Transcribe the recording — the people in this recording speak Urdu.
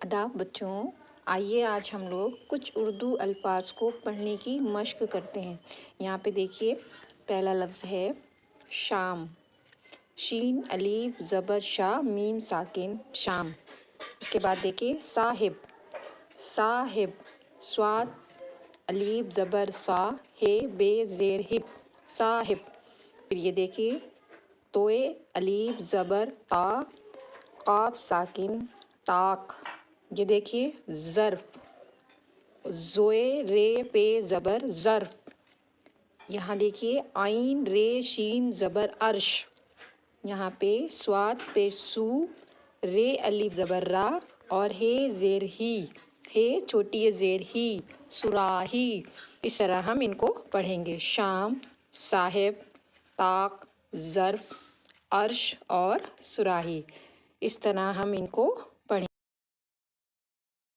آداب بچوں، آئیے آج ہم لوگ کچھ اردو الفاظ کو پڑھنے کی مشق کرتے ہیں۔ یہاں پہ دیکھیے پہلا لفظ ہے شام، شین الف زبر شا میم ساکن شام۔ اس کے بعد دیکھیے صاحب، صاحب صاد الف زبر سا ہے بے زیر ہب صاحب۔ پھر یہ دیکھیے توئے الف زبر تا قاف ساکن طاق۔ یہ دیکھیے ظرف، زوئے رے پہ زبر ظرف۔ یہاں دیکھیے عین رے شین زبر عرش۔ یہاں پہ صاد پہ سو رے الف زبر را اور ہے زیر ہی، ہے چھوٹی زیر ہی صراحی۔ اس طرح ہم ان کو پڑھیں گے، شام، صاحب، طاق، ظرف، عرش اور صراحی۔ اس طرح ہم ان کو